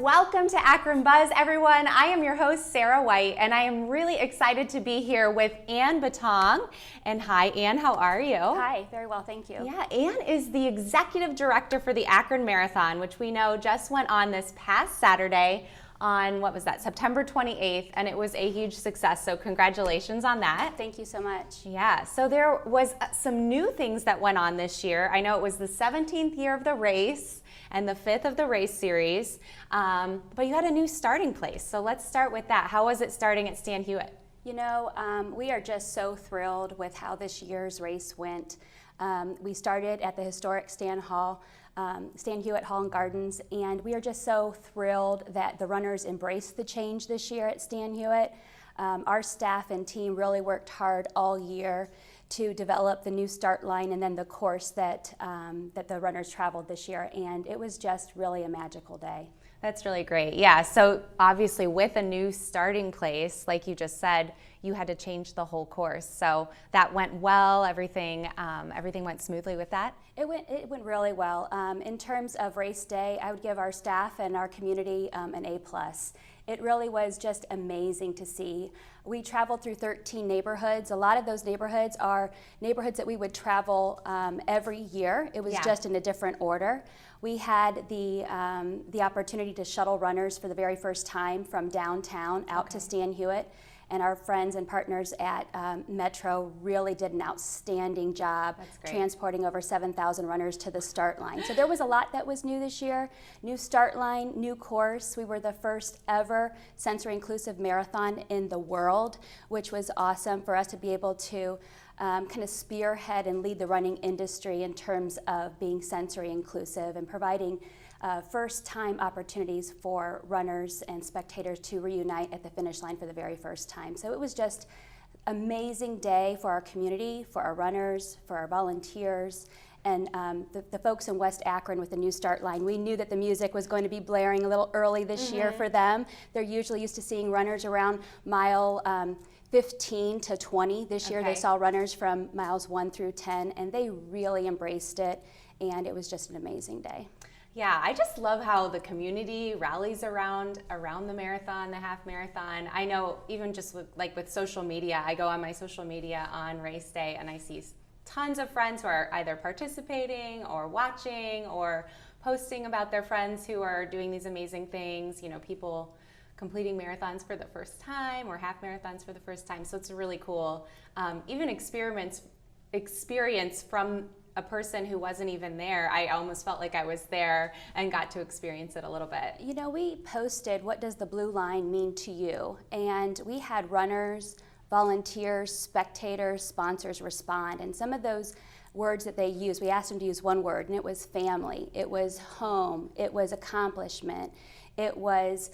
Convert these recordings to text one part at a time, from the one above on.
Welcome to Akron Buzz, everyone. I am your host, Sarah White, and I am really excited to be here with Ann Bitong. And hi, Ann, how are you? Hi, very well, thank you. Yeah, Ann is the executive director for the Akron Marathon, which we know just went on this past Saturday on, what was that, September 28th, and it was a huge success, so congratulations on that. Thank you so much. Yeah, so there was some new things that went on this year. I know it was the 17th year of the race and the 5th of the race series, but you had a new starting place, so let's start with that. How was it starting at Stan Hewitt? You know, we are just so thrilled with how this year's race went. We started at the historic Stan Hewitt Hall and Gardens, and we are just so thrilled that the runners embraced the change this year at Stan Hewitt. Our staff and team really worked hard all year to develop the new start line and then the course that the runners traveled this year, and it was just really a magical day. That's really great. Yeah, so obviously with a new starting place, like you just said, you had to change the whole course. So that went well, everything went smoothly with that? It went really well. In terms of race day, I would give our staff and our community an A+. It really was just amazing to see. We traveled through 13 neighborhoods. A lot of those neighborhoods are neighborhoods that we would travel every year. It was just in a different order. We had the opportunity to shuttle runners for the very first time from downtown out to Stan Hewitt. And our friends and partners at Metro really did an outstanding job transporting over 7,000 runners to the start line. So there was a lot that was new this year. New start line, new course. We were the first ever sensory inclusive marathon in the world, which was awesome for us to be able to kind of spearhead and lead the running industry in terms of being sensory inclusive and providing first-time opportunities for runners and spectators to reunite at the finish line for the very first time. So it was just an amazing day for our community, for our runners, for our volunteers, and the folks in West Akron with the new start line. We knew that the music was going to be blaring a little early this year for them. They're usually used to seeing runners around mile 15 to 20. This year they saw runners from miles 1 through 10, and they really embraced it, and it was just an amazing day. Yeah, I just love how the community rallies around the marathon, the half marathon. I know even just with social media, I go on my social media on race day and I see tons of friends who are either participating or watching or posting about their friends who are doing these amazing things, you know, people completing marathons for the first time or half marathons for the first time. So it's really cool. Even experience from a person who wasn't even there. I almost felt like I was there and got to experience it a little bit. You know, we posted, what does the blue line mean to you? And we had runners, volunteers, spectators, sponsors respond. And some of those words that they used, we asked them to use one word, and it was family, it was home, it was accomplishment, it was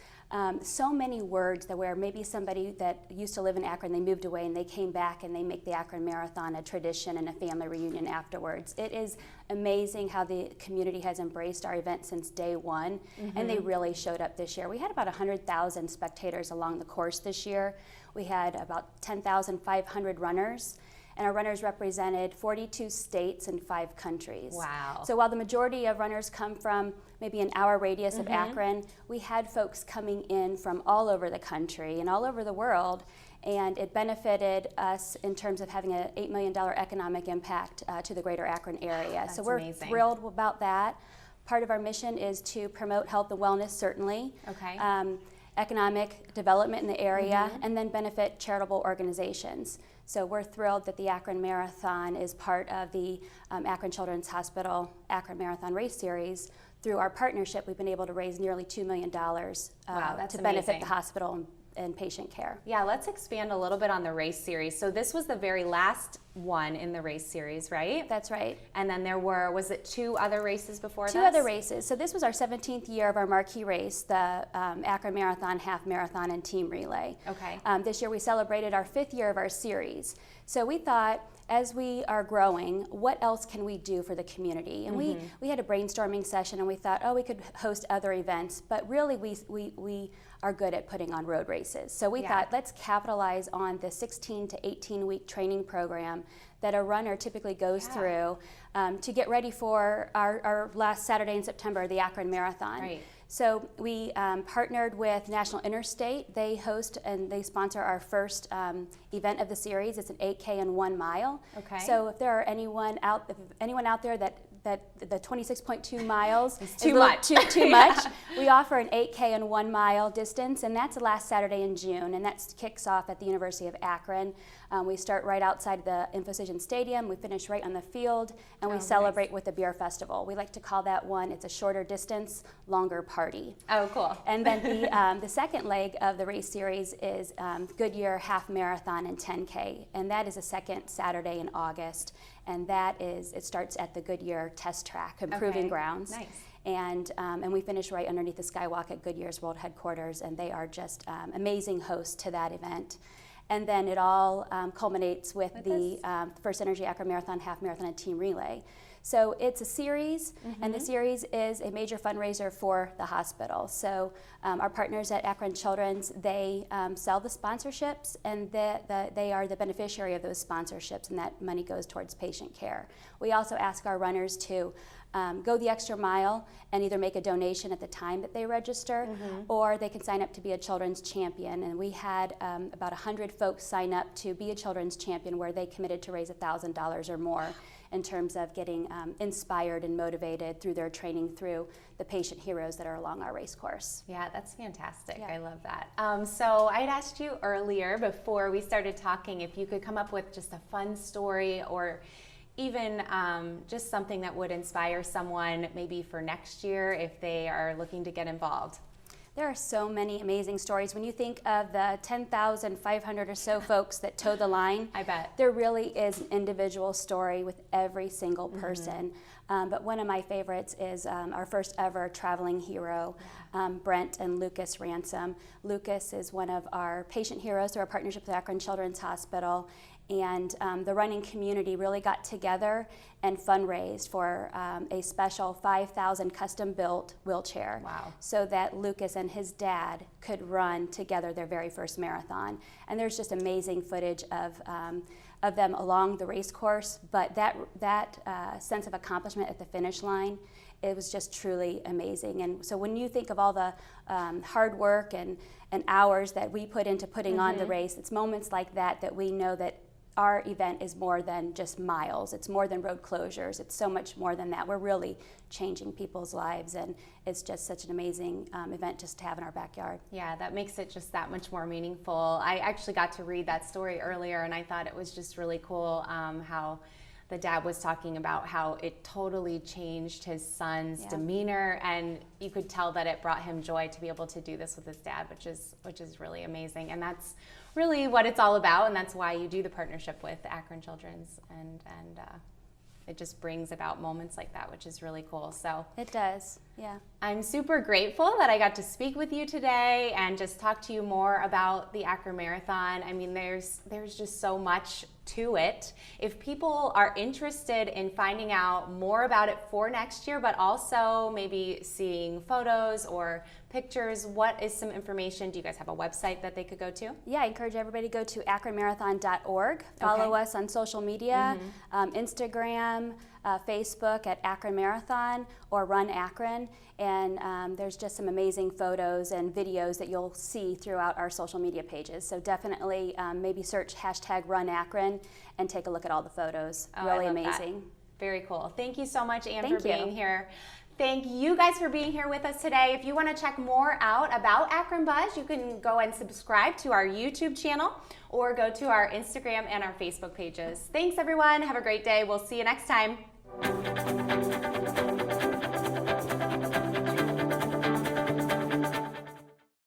so many words that where maybe somebody that used to live in Akron, they moved away and they came back and they make the Akron Marathon a tradition and a family reunion afterwards. It is amazing how the community has embraced our event since day one, and they really showed up this year. We had about 100,000 spectators along the course this year. We had about 10,500 runners, and our runners represented 42 states and 5 countries. Wow. So while the majority of runners come from maybe an hour radius of Akron, we had folks coming in from all over the country and all over the world, and it benefited us in terms of having an $8 million economic impact to the greater Akron area. That's so we're amazing. Thrilled about that. Part of our mission is to promote health and wellness, certainly. Economic development in the area, and then benefit charitable organizations. So we're thrilled that the Akron Marathon is part of the Akron Children's Hospital Akron Marathon Race Series. Through our partnership, we've been able to raise nearly $2 million to benefit the hospital and patient care. Yeah, let's expand a little bit on the race series. So this was the very last one in the race series, right? That's right. And then there were, was it 2 other races before this? 2 other races. So this was our 17th year of our marquee race, the Akron Marathon, Half Marathon, and Team Relay. Okay. This year we celebrated our 5th year of our series. So we thought, as we are growing, what else can we do for the community? And we had a brainstorming session, and we thought, oh, we could host other events, but really we are good at putting on road races. So we thought, let's capitalize on the 16 to 18 week training program that a runner typically goes through to get ready for our last Saturday in September, the Akron Marathon. Right. So we partnered with National Interstate. They host and they sponsor our first event of the series. It's an 8K and 1 mile. Okay. So if there are anyone out there that the 26.2 miles is too much. Too much. We offer an 8K and 1 mile distance, and that's the last Saturday in June, and that kicks off at the University of Akron. We start right outside the Infocision Stadium. We finish right on the field, and we celebrate with the beer festival. We like to call that one, it's a shorter distance, longer party. Oh, cool. And then the second leg of the race series is Goodyear Half Marathon and 10K, and that is the second Saturday in August. And it starts at the Goodyear Test Track and Proving Grounds. Nice. And we finish right underneath the Skywalk at Goodyear's World Headquarters, and they are just amazing hosts to that event. And then it all culminates with the First Energy Akron Marathon, Half Marathon, and Team Relay. So it's a series, and the series is a major fundraiser for the hospital. So our partners at Akron Children's, they sell the sponsorships, and they are the beneficiary of those sponsorships, and that money goes towards patient care. We also ask our runners to go the extra mile and either make a donation at the time that they register, or they can sign up to be a children's champion. And we had about 100 folks sign up to be a children's champion, where they committed to raise $1,000 or more in terms of getting inspired and motivated through their training through the patient heroes that are along our race course. Yeah, that's fantastic. Yeah. I love that. So I'd asked you earlier before we started talking if you could come up with just a fun story, or even just something that would inspire someone maybe for next year if they are looking to get involved. There are so many amazing stories. When you think of the 10,500 or so folks that toe the line, I bet. There really is an individual story with every single person. But one of my favorites is our first ever traveling hero, Brent and Lucas Ransom. Lucas is one of our patient heroes through our partnership with Akron Children's Hospital. And the running community really got together and fundraised for a special 5,000 custom-built wheelchair. Wow. So that Lucas and his dad could run together their very first marathon. And there's just amazing footage of them along the race course, but that sense of accomplishment at the finish line, it was just truly amazing. And so when you think of all the hard work and hours that we put into putting on the race, it's moments like that we know that our event is more than just miles. It's more than road closures. It's so much more than that. We're really changing people's lives, and it's just such an amazing event just to have in our backyard. Yeah, that makes it just that much more meaningful. I actually got to read that story earlier, and I thought it was just really cool how the dad was talking about how it totally changed his son's demeanor, and you could tell that it brought him joy to be able to do this with his dad, which is really amazing. And that's really what it's all about, and that's why you do the partnership with Akron Children's, and it just brings about moments like that, which is really cool. So it does, yeah. I'm super grateful that I got to speak with you today and just talk to you more about the Akron Marathon. I mean, there's just so much to it. If people are interested in finding out more about it for next year, but also maybe seeing photos or pictures, what is some information? Do you guys have a website that they could go to? Yeah, I encourage everybody to go to akronmarathon.org. Follow us on social media, Instagram, Facebook at Akron Marathon or Run Akron. And there's just some amazing photos and videos that you'll see throughout our social media pages. So definitely maybe search #RunAkron and take a look at all the photos. Really amazing. That. Very cool. Thank you so much, Anne, Thank for being you. here. Thank you guys for being here with us today. If you want to check more out about Akron Buzz, you can go and subscribe to our YouTube channel or go to our Instagram and our Facebook pages. Thanks, everyone. Have a great day. We'll see you next time.